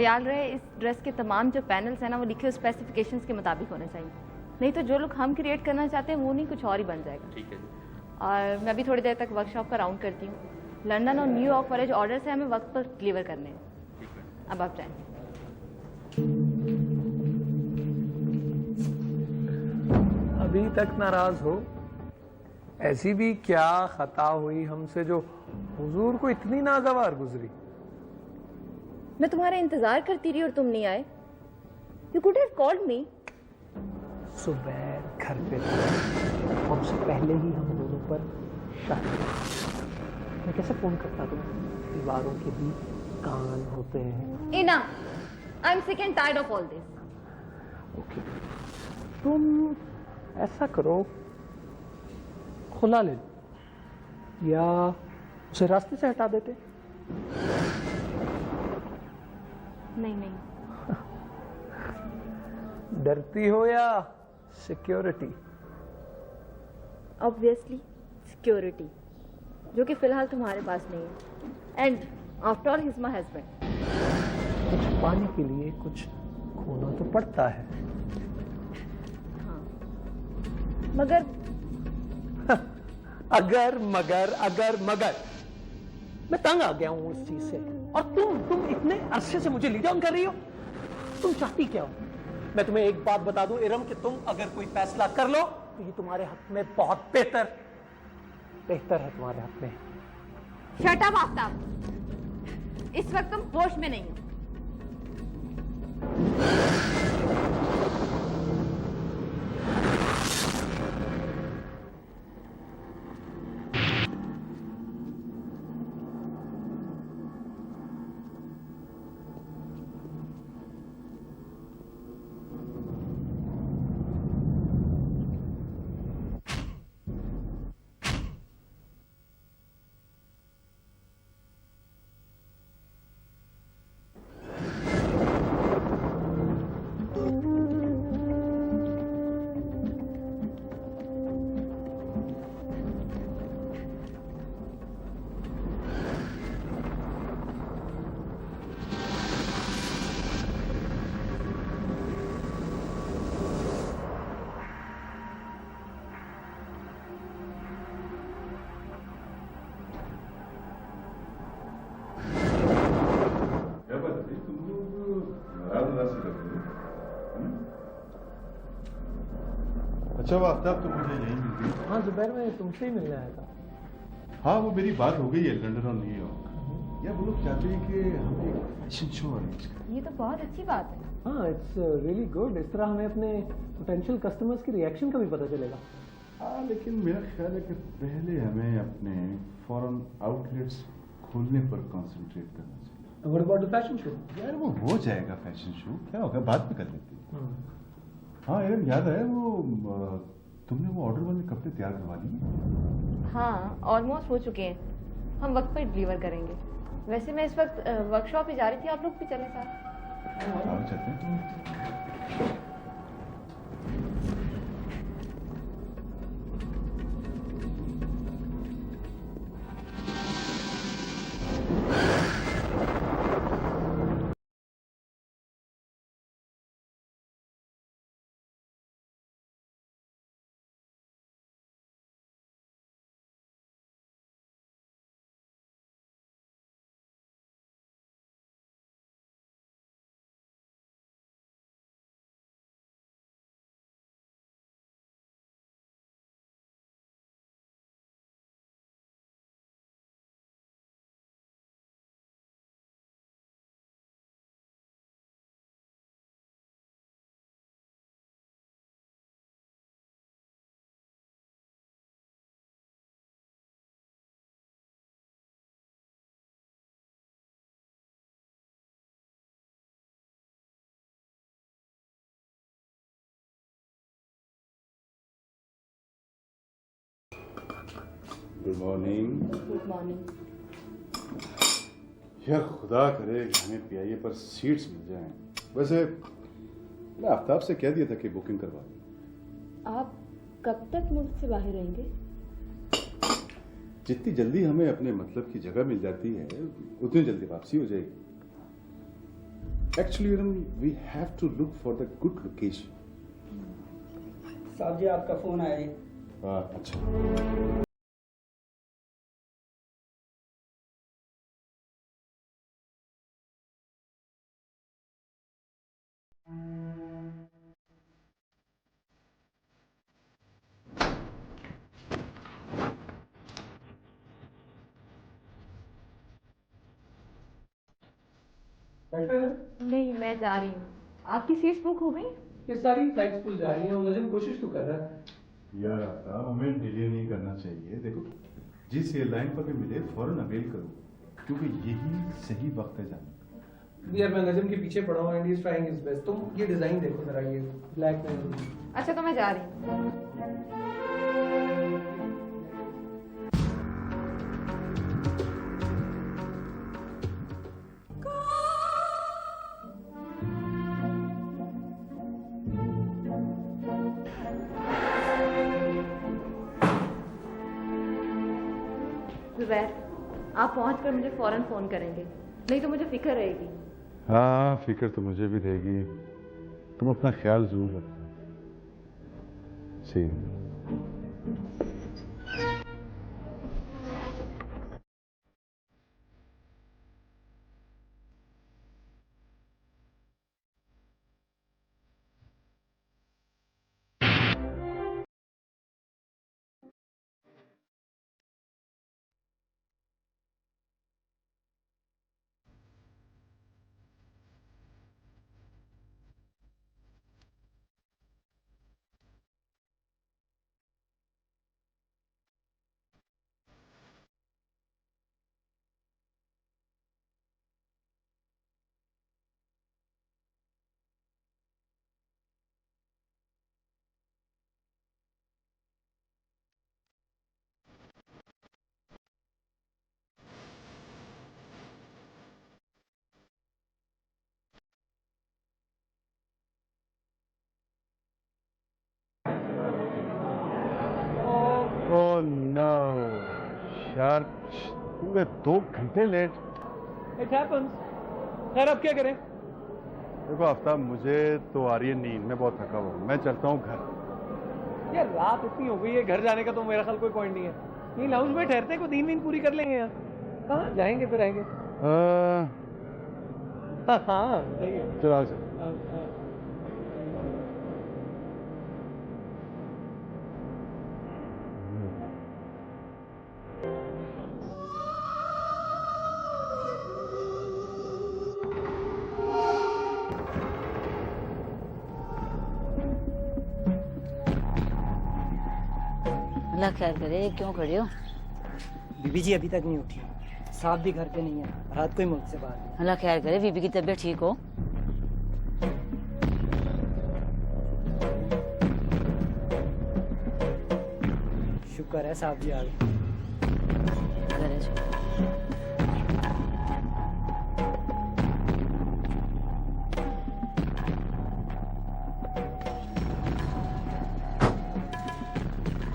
ख्याल रहे इस ड्रेस के तमाम जो पैनल्स हैं ना वो लिखे हुए स्पेसिफिकेशंस के मुताबिक होने चाहिए, नहीं तो जो लोग हम क्रिएट करना चाहते हैं वो नहीं, कुछ और ही बन जाएगा। ठीक है जी। और मैं अभी थोड़ी देर तक वर्कशॉप का राउंड करती हूँ। लंदन और न्यूयॉर्क वाले जो ऑर्डर्स हैं हमें वक्त पर डिलीवर करने हैं। ठीक है। अब आप जाएं। अभी तक नाराज हो? ऐसी भी क्या खता हुई हमसे जो हुजूर को इतनी नागवार गुजरी? मैं तुम्हारा इंतजार करती रही और तुम नहीं आए। You could have called me. सुबह घर पे था, हमसे पहले ही हम दोनों पर शक। मैं कैसे फोन करता तुम्हें? दीवारों के भी कान होते हैं। Enough, I am sick and tired of all this. Okay, तुम ऐसा करो, खुला ले लो या उसे रास्ते से हटा देते। नहीं नहीं, डरती हो या सिक्योरिटी? ऑब्वियसली सिक्योरिटी, जो कि फिलहाल तुम्हारे पास नहीं है। And after all he is my husband. कुछ पाने के लिए कुछ खोना तो पड़ता है। हाँ, मगर अगर मगर मैं तंग आ गया हूं उस चीज से। और तुम इतने अरसे से मुझे लीड ऑन कर रही हो। तुम चाहती क्या हो? मैं तुम्हें एक बात बता दूं इरम, कि तुम अगर कोई फैसला कर लो तो ये तुम्हारे हक में बहुत बेहतर है तुम्हारे हक में। शट अप आफ्ताब, इस वक्त तुम होश में नहीं हो। अच्छा वो आफ्ताब तो मुझे यही मिल गई। हाँ जुबैर, मैं तुमसे ही मिलने आया था। हाँ वो मेरी बात हो गई है लंदन और न्यूयॉर्क। या वो लोग चाहते हैं कि हम एक फैशन शो अरेंज करें। ये तो बहुत अच्छी बात है। हाँ, इट्स रियली गुड। इस तरह हमें अपने पोटेंशियल कस्टमर्स की रिएक्शन का भी पता चलेगा। हाँ लेकिन मेरा ख्याल है कि पहले हमें अपने फॉरेन आउटलेट्स खोलने पर कंसंट्रेट करना चाहिए। What about the fashion show? यार वो हो जाएगा फैशन शो, क्या होगा बाद में कर लेते हैं। हाँ यार याद है वो तुमने वो ऑर्डर वाले कपड़े तैयार करवा लिए? हाँ, ऑलमोस्ट हो चुके हैं। हम वक्त पर डिलीवर करेंगे। वैसे मैं इस वक्त वर्कशॉप ही जा रही थी, आप लोग भी चले साथ। आओ चलते हैं। Good morning. Good morning. यार खुदा करे कि हमें पीआईए पर सीट्स मिल जाएं। वैसे मैं आफ्ताब से कह दिया था कि बुकिंग करवा दें। आप कब तक मुल्क से बाहर रहेंगे? जितनी जल्दी हमें अपने मतलब की जगह मिल जाती है उतनी जल्दी वापसी हो जाएगी। Actually, we have to look for the good location. साहब जी आपका फोन आया है। अच्छा। नहीं, मैं जा रही हूँ। आपकी सीट्स बुक हो गई? ये सारी फ्लाइट्स खुल जा रही हैं और नजम कोशिश तो कर रहा है। यार आफ्ताब, हमें डिले नहीं करना चाहिए। देखो, जिस एयरलाइन पर भी मिले फौरन अवेल करो, क्योंकि यही सही वक्त है जाने का। यार मैं नजम के पीछे पड़ा हूँ and he is trying his best. तुम ये डिजाइन देखो जरा, ये ब्लैक में। अच्छा, तो मैं जा रही हूँ। जुबैर, आप पहुंचकर मुझे फौरन फोन करेंगे, नहीं तो मुझे फिक्र रहेगी। हाँ, फिक्र तो मुझे भी रहेगी। तुम अपना ख्याल जरूर रखना। सही। ओह नो यार, पूरे 2 घंटे लेट। It happens. खैर अब क्या करें? देखो आफ्ताब, मुझे तो आ रही है नींद, मैं बहुत थका हुआ हूँ। मैं चलता हूँ घर। यार रात इतनी हो गई है, घर जाने का तो मेरा ख्याल कोई पॉइंट नहीं है। नहीं, हाउस में ठहरते को नींद पूरी कर लेंगे यार। कहाँ जाएंगे फिर आएंगे? हाँ सही है। चलो अल्लाह खैर करे, क्यों खड़े हो? बीबी जी अभी तक नहीं उठी, साहब भी घर पे नहीं है, रात को ही मुल्क से बाहर। अल्लाह खैर करे, बीबी की तबीयत ठीक हो? शुक्र है साहब जी आ गए। करे शुक्र।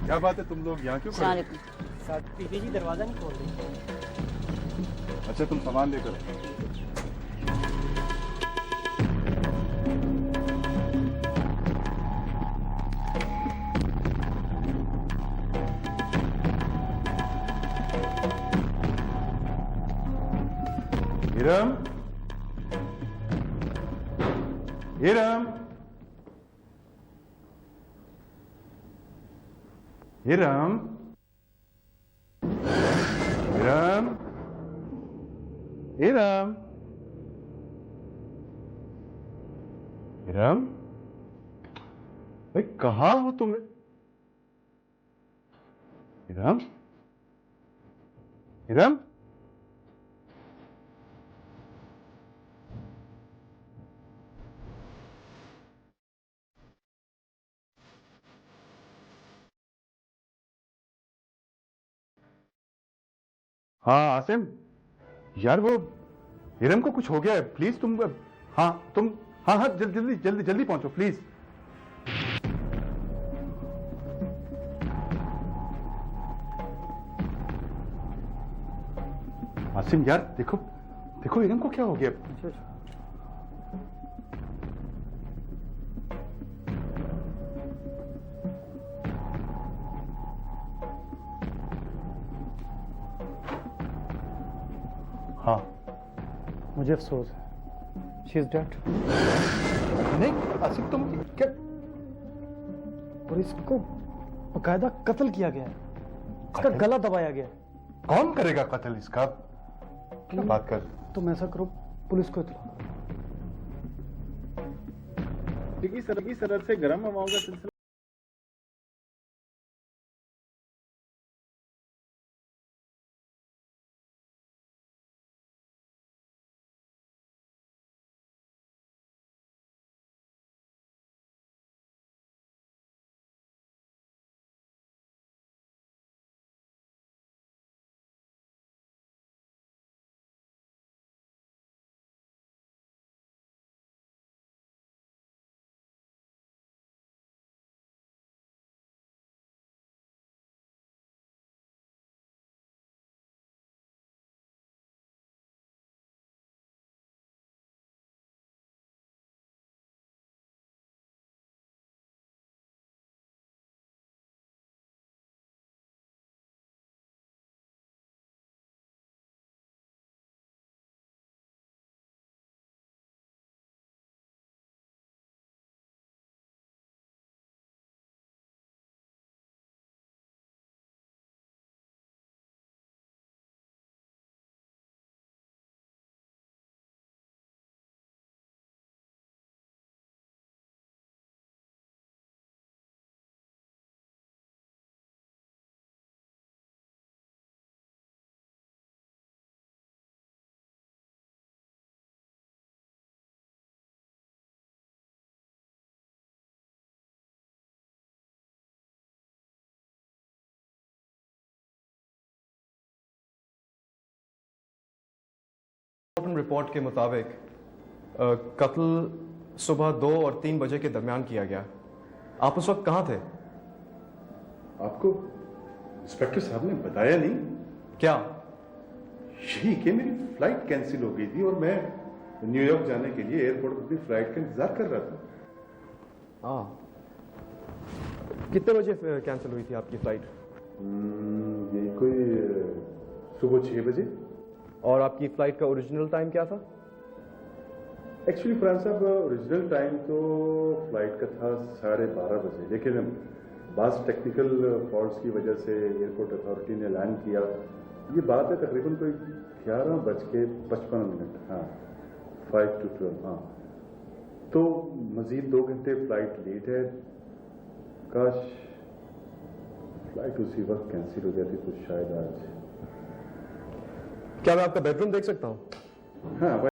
क्या बात है, तुम लोग यहाँ क्यों खड़े हो? अस्सलामुअलैकुम। साहब बीबी जी दरवाजा नहीं खोल रही। अच्छा, तुम सामान लेकर आओ। इरम, इरम, इरम, इरम, इरम, इरम, भाई कहाँ हो तुम? इरम, इरम, हाँ आसिम, यार वो हिरम को कुछ हो गया है, प्लीज तुम। हाँ तुम, हाँ हाँ जल्दी जल्दी जल्दी जल्दी पहुंचो प्लीज। आसिम यार, देखो देखो हिरम को क्या हो गया। मुझे अफसोस है, शी इज डेड। नहीं आसिफ तुम क्या? और इसको बकायदा कत्ल किया गया है, इसका कत्ल? गला दबाया गया है। कौन करेगा कत्ल इसका? क्या बात कर? तुम ऐसा करो, पुलिस को इत्तला। की सरहद से गर्म हवाओं का सिलसिला रिपोर्ट के मुताबिक कत्ल सुबह 2 और 3 बजे के दरमियान किया गया। आप उस वक्त कहाँ थे? आपको इंस्पेक्टर साहब ने बताया नहीं? क्या? यही कि मेरी फ्लाइट कैंसिल हो गई थी और मैं न्यूयॉर्क जाने के लिए एयरपोर्ट पर अपनी फ्लाइट का इंतजार कर रहा था। हाँ, कितने बजे कैंसिल हुई थी आपकी फ्लाइट? ये कोई सुबह 6 बजे। और आपकी फ्लाइट का ओरिजिनल टाइम क्या था? एक्चुअली फरहान साहब ओरिजिनल टाइम तो फ्लाइट का था 12:30 बजे, लेकिन बास टेक्निकल फॉल्ट्स की वजह से एयरपोर्ट अथॉरिटी ने ऐलान किया। ये बात है तकरीबन कोई 11:55। हाँ, 5 to 12। हाँ, तो मजीद 2 घंटे फ्लाइट लेट है। काश फ्लाइट उसी वक्त कैंसिल हो जाती तो शायद आज। क्या मैं आपका बेडरूम देख सकता हूँ? हाँ,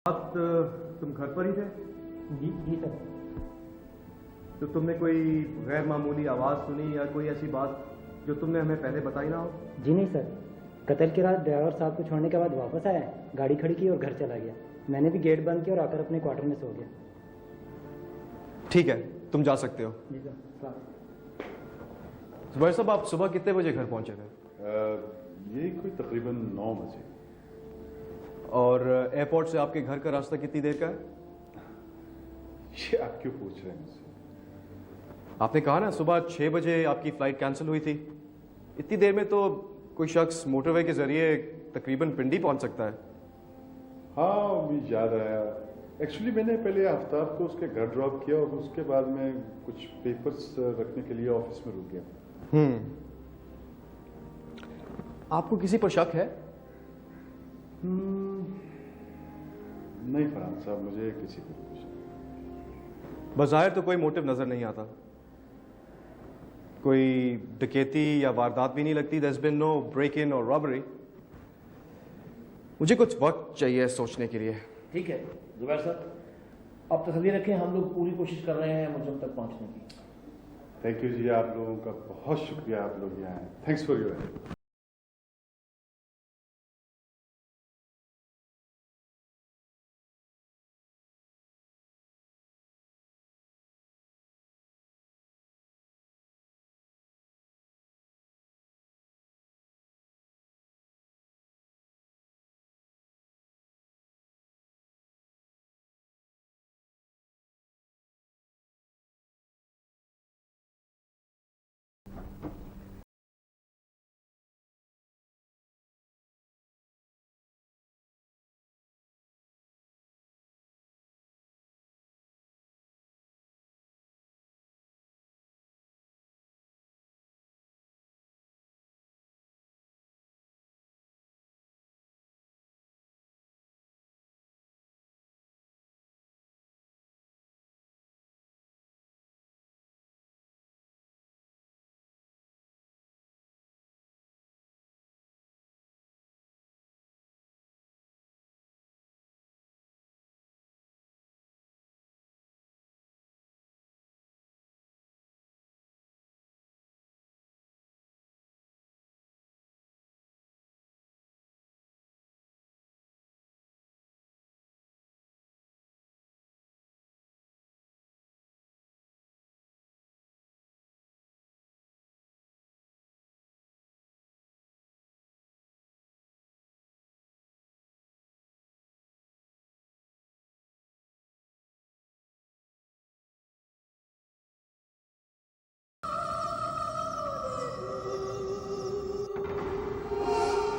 रात तुम घर पर ही थे? जी सर। तो तुमने कोई गैर मामूली आवाज़ सुनी या कोई ऐसी बात जो तुमने हमें पहले बताई ना हो? जी नहीं सर, कत्ल की रात ड्राइवर साहब को छोड़ने के बाद वापस आया, गाड़ी खड़ी की और घर चला गया। मैंने भी गेट बंद किया और आकर अपने क्वार्टर में सो गया। ठीक है, तुम जा सकते हो। जी सर। जुबैर साहब, आप सुबह कितने बजे घर पहुंचे थे? ये कोई तकरीबन 9 बजे। और एयरपोर्ट से आपके घर का रास्ता कितनी देर का है? ये आप क्यों पूछ रहे हैं मुझसे? आपने कहा ना सुबह 6 बजे आपकी फ्लाइट कैंसिल हुई थी। इतनी देर में तो कोई शख्स मोटरवे के जरिए तकरीबन पिंडी पहुंच सकता है। हाँ, मुझे याद आया। एक्चुअली मैंने पहले आफ्ताब को उसके घर ड्रॉप किया और उसके बाद मैं कुछ पेपर्स रखने के लिए ऑफिस में रुक गया। आपको किसी पर शक है? नहीं फरहान साहब, मुझे किसी पे कुछ नहीं। बज़ाहिर तो कोई मोटिव नजर नहीं आता, कोई डकैती या वारदात भी नहीं लगती। There has been no break in और रॉबरी। मुझे कुछ वक्त चाहिए सोचने के लिए। ठीक है जुबैर साहब, आप तसल्ली रखें, हम लोग पूरी कोशिश कर रहे हैं मुझे तक पहुंचने की। थैंक यू जी, आप लोगों का बहुत शुक्रिया, आप लोग यहाँ आए। Thanks for your help.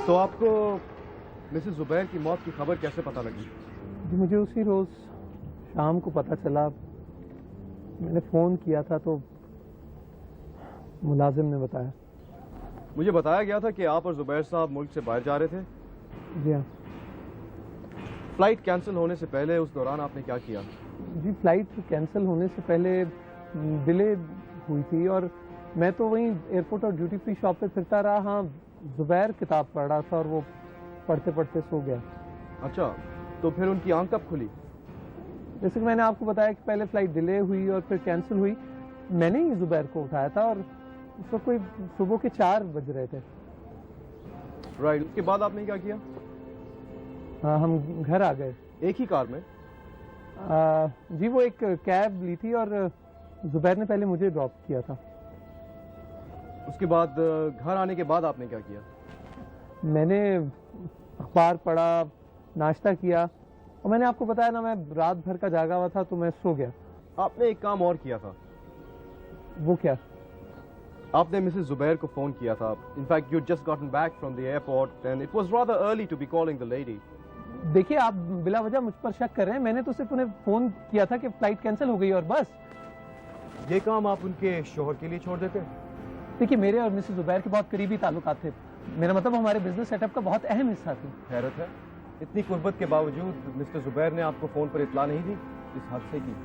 तो आपको मिसेस जुबैर की मौत की खबर कैसे पता लगी? जी मुझे उसी रोज शाम को पता चला, मैंने फ़ोन किया था तो मुलाजिम ने बताया। मुझे बताया गया था कि आप और जुबैर साहब मुल्क से बाहर जा रहे थे। जी हाँ। फ्लाइट कैंसिल होने से पहले उस दौरान आपने क्या किया? जी फ्लाइट कैंसिल होने से पहले डिले हुई थी और मैं तो वहीं एयरपोर्ट और ड्यूटी फ्री शॉप पे फिरता रहा। हाँ, जुबैर किताब पढ़ रहा था और वो पढ़ते पढ़ते सो गया। अच्छा, तो फिर उनकी आंख कब खुली? जैसे कि मैंने आपको बताया कि पहले फ्लाइट डिले हुई और फिर कैंसिल हुई, मैंने ही जुबैर को उठाया था और उस वक्त कोई सुबह के 4 बज रहे थे। राइट, उसके बाद आपने क्या किया? हाँ, हम घर आ गए। एक ही कार में? जी वो एक कैब ली थी और जुबैर ने पहले मुझे ड्रॉप किया था। उसके बाद घर आने के बाद आपने क्या किया? मैंने अखबार पढ़ा, नाश्ता किया और मैंने आपको बताया ना, मैं रात भर का जागा हुआ था तो मैं सो गया। आपने एक काम और किया था। वो क्या? आपने मिसेस जुबैर को फोन किया था। In fact you just gotten back from the airport and it was rather early to be calling the lady. देखिए, आप बिला वजह मुझ पर शक कर रहे हैं। मैंने तो सिर्फ उन्हें फोन किया था कि फ्लाइट कैंसिल हो गई और बस। ये काम आप उनके शोहर के लिए छोड़ देते? देखिए, मेरे और मिसेस जुबैर के बहुत करीबी ताल्लुकात थे। मेरा मतलब हमारे बिजनेस सेटअप का बहुत अहम हिस्सा थी। हैरत है, इतनी कुर्बत के बावजूद मिस्टर जुबैर ने आपको फोन पर इत्तला नहीं दी इस हादसे की।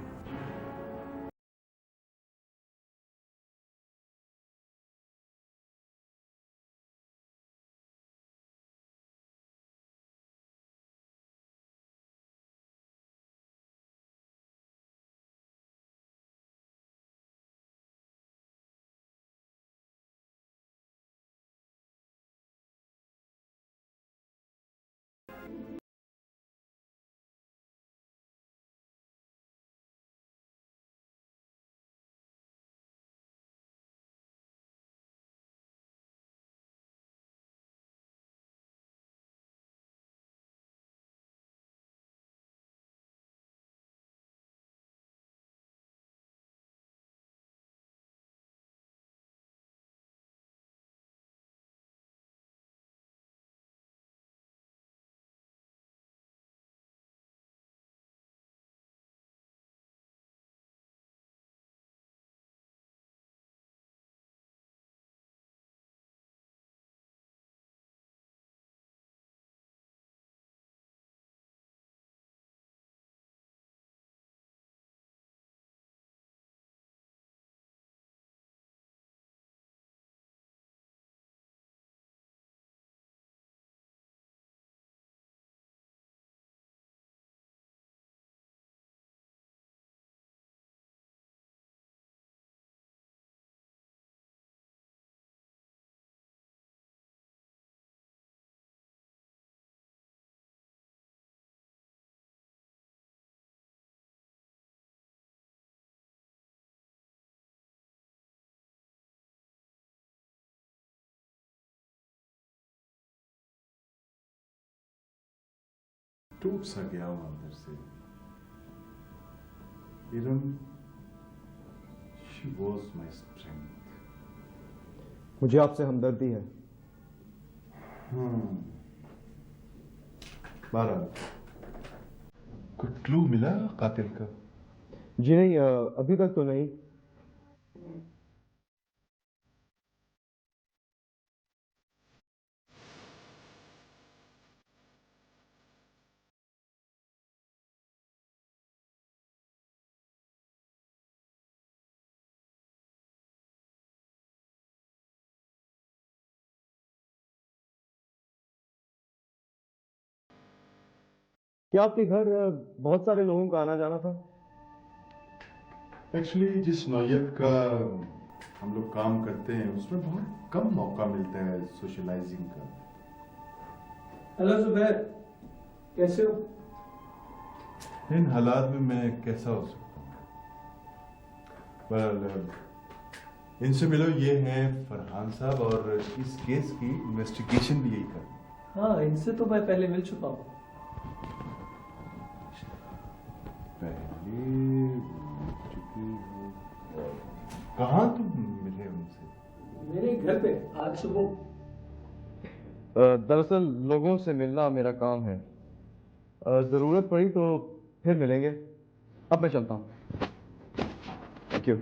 टूट सा गया हूं अंदर से। Iram, she was my strength. मुझे आपसे हमदर्दी है। बहरहाल, कोई क्लू मिला कातिल का? जी नहीं, अभी तक तो नहीं। क्या आपके घर बहुत सारे लोगों का आना जाना था? एक्चुअली जिस नौयत का हम लोग काम करते हैं उसमें बहुत कम मौका मिलता है सोशलाइजिंग का। हेलो जुबैर, कैसे हो? इन हालात में मैं कैसा हो सकता हूँ? बहरहाल, इनसे मिलो, ये हैं फरहान साहब और इस केस की इन्वेस्टिगेशन भी यही कर। हाँ, इनसे तो मैं पहले मिल चुका हूँ। पहले मिल चुके हो? कहाँ तुम मिले उनसे? मेरे घर पे आज सुबह। दरअसल लोगों से मिलना मेरा काम है। ज़रूरत पड़ी तो फिर मिलेंगे। अब मैं चलता हूँ। Thank you.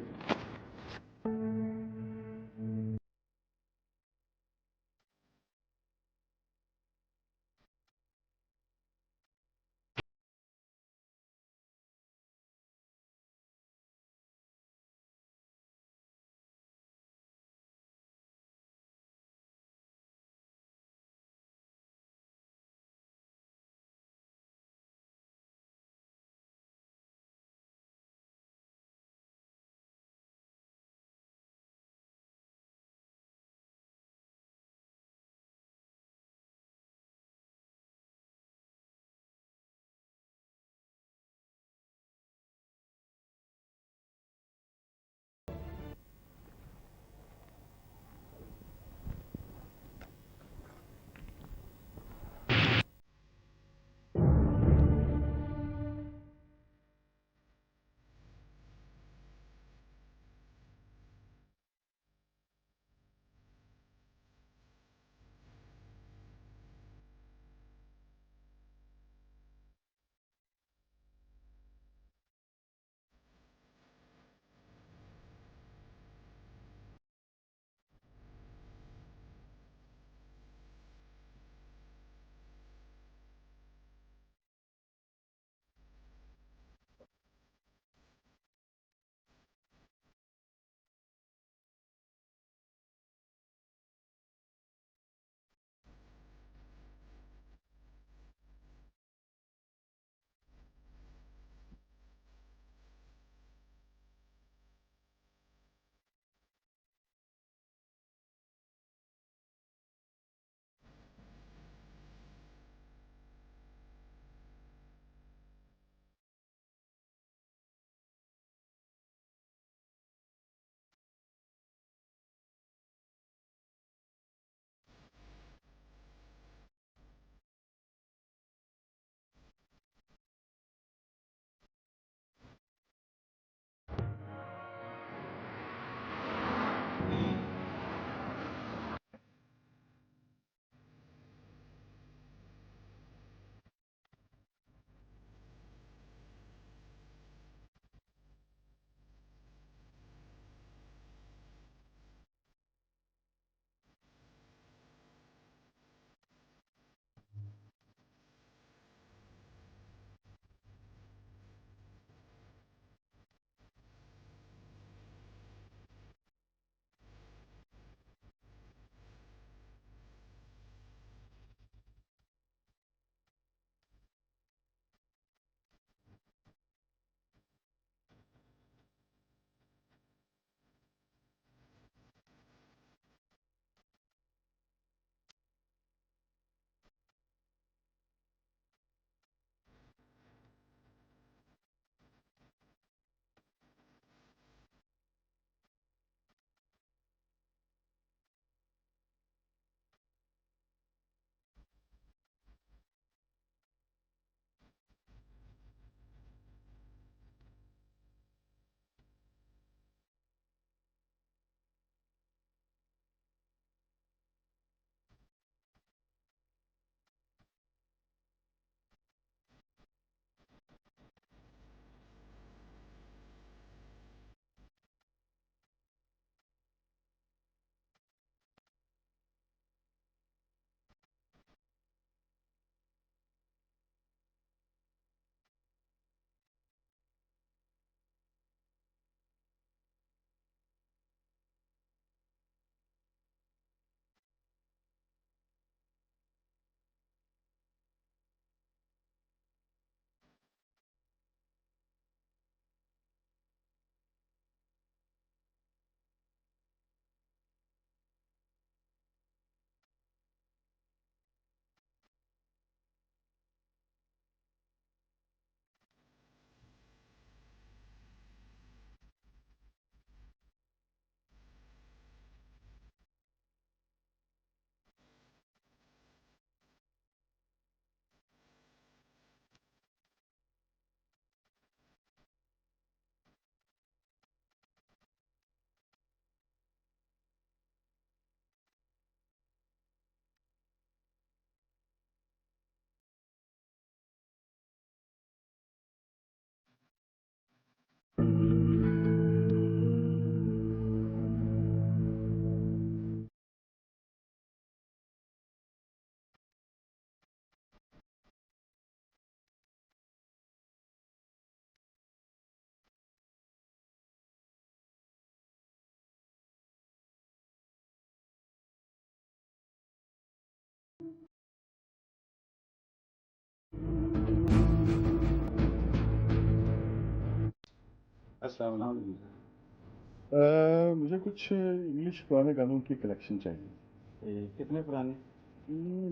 मुझे कुछ इंग्लिश पुराने गानों की कलेक्शन चाहिए। कितने पुराने?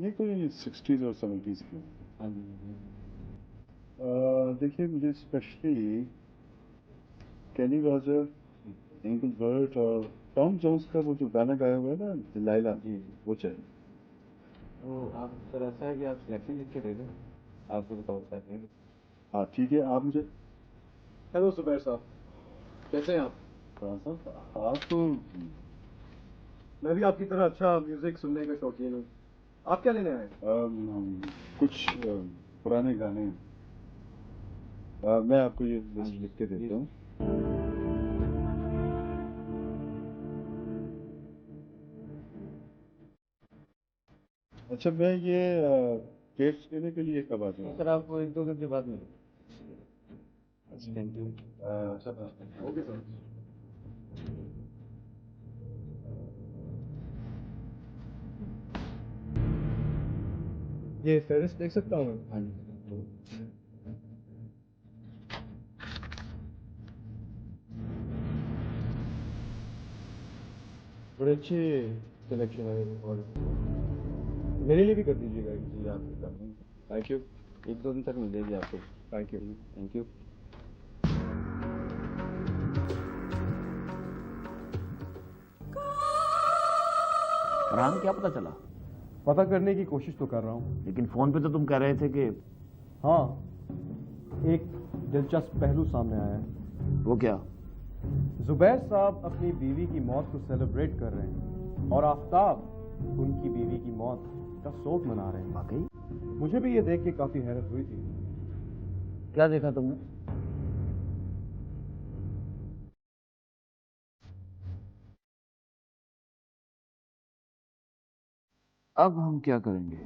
ये कोई 60s और 70s की। देखिए मुझे स्पेशली केनी रॉजर, एंगल बर्ट और टॉम जोन्स का वो जो गाना गाया हुआ है ना दिलाइला, वो चाहिए। तो आप सर ऐसा है कि आप सिलेक्शन लिख के दे दें, आपको बताओ सकते हैं। हाँ ठीक है, आप मुझे हेलो सुबैर साहब, कैसे हैं आप? आप तो मैं भी आपकी तरह अच्छा म्यूजिक सुनने का शौकीन हूँ। आप क्या लेने आए? कुछ पुराने गाने मैं आपको ये लिस्ट लिख के देता हूँ। अच्छा मैं ये टेस्ट देने के लिए कब आ जाऊँ? सर आपको 1-2 दिन के बाद मिलें। Thank you. अच्छा ओके सर। ये फेरिस्ट देख सकता हूँ? हाँ जी। बड़े अच्छे सिलेक्शन है और मेरे लिए भी कर दीजिएगा। जी आप थैंक यू। 1-2 दिन तक मिल जाएगी आपको। Thank you. Thank you. Farhan क्या पता चला? पता करने की कोशिश तो कर रहा हूँ। लेकिन फोन पे तो तुम कह रहे थे कि हाँ, एक दिलचस्प पहलू सामने आया है। वो क्या? जुबैर साहब अपनी बीवी की मौत को सेलिब्रेट कर रहे हैं और आफ्ताब उनकी बीवी की मौत का शोक मना रहे हैं। वाकई? मुझे भी ये देख के काफी हैरत हुई थी। क्या देखा तुमने? अब हम क्या करेंगे?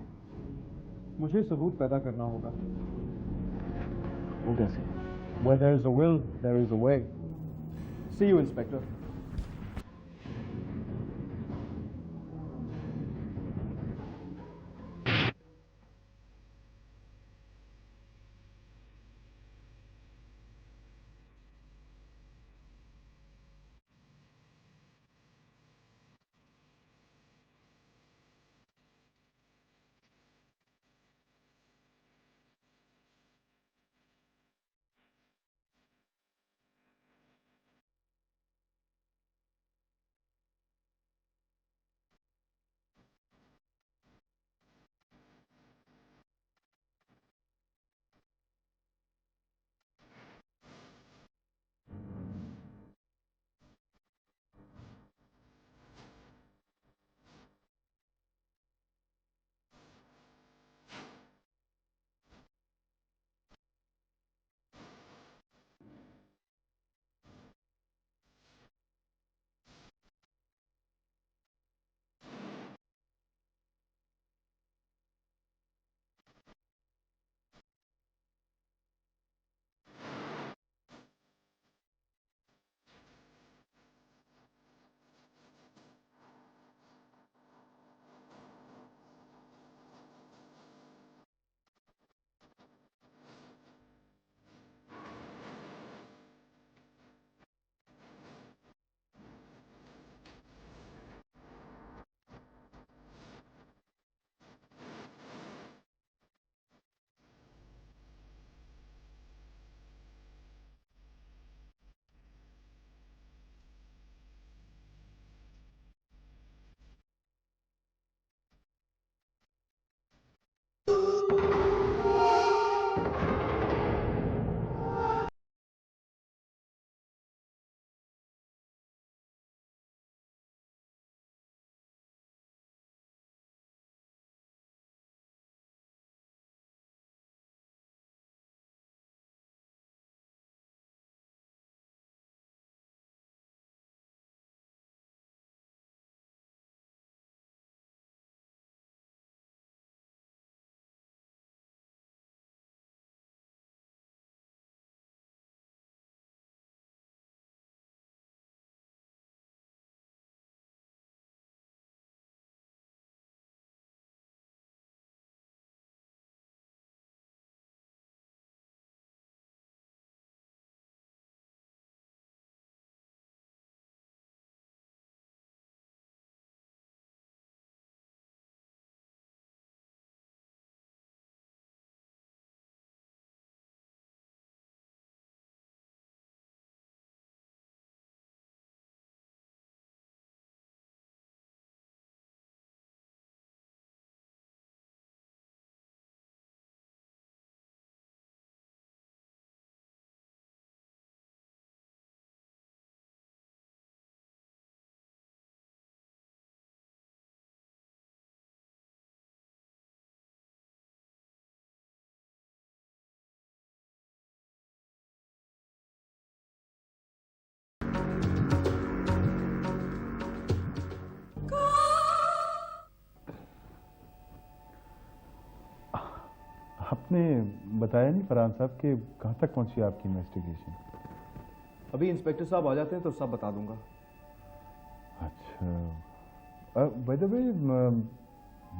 मुझे सबूत पैदा करना होगा। वो कैसे? Where there is a will, there is a way. See you, Inspector. आपने बताया नहीं फरहान साहब कि कहाँ तक पहुंची आपकी इन्वेस्टिगेशन? अभी इंस्पेक्टर साहब आ जाते हैं तो सब बता दूंगा। अच्छा, बाय द वे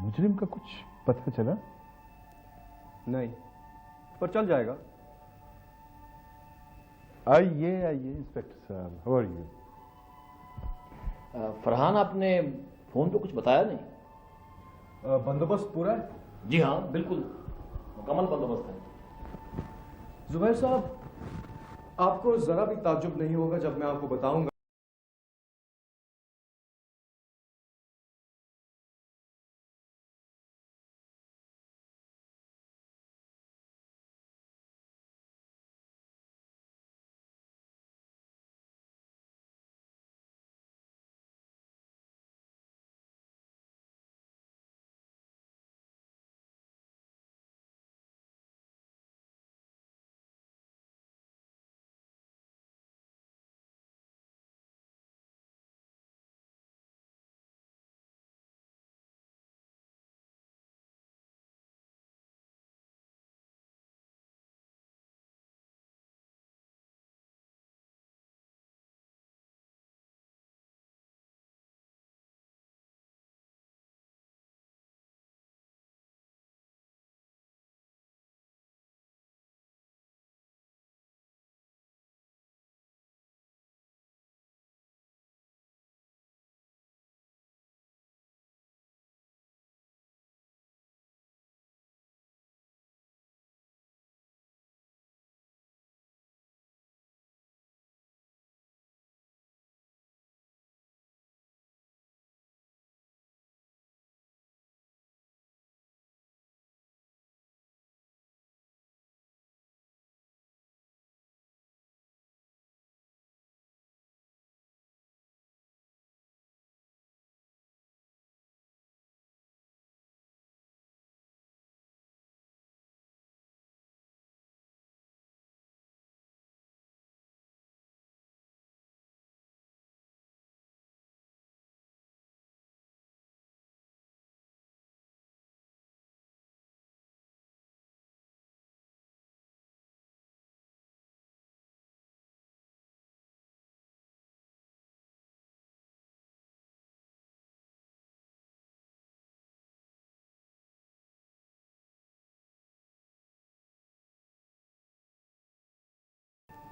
मुजरिम का कुछ पता चला? नहीं, पर चल जाएगा। आइए आइए इंस्पेक्टर साहब, हाउ आर यू? फरहान, आपने फोन पे कुछ बताया नहीं? बंदोबस्त पूरा है? जी हाँ, बिल्कुल मुकम्मल बंदोबस्त है। जुबैर साहब, आपको जरा भी ताज्जुब नहीं होगा जब मैं आपको बताऊंगा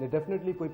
डेफिनेटली कोई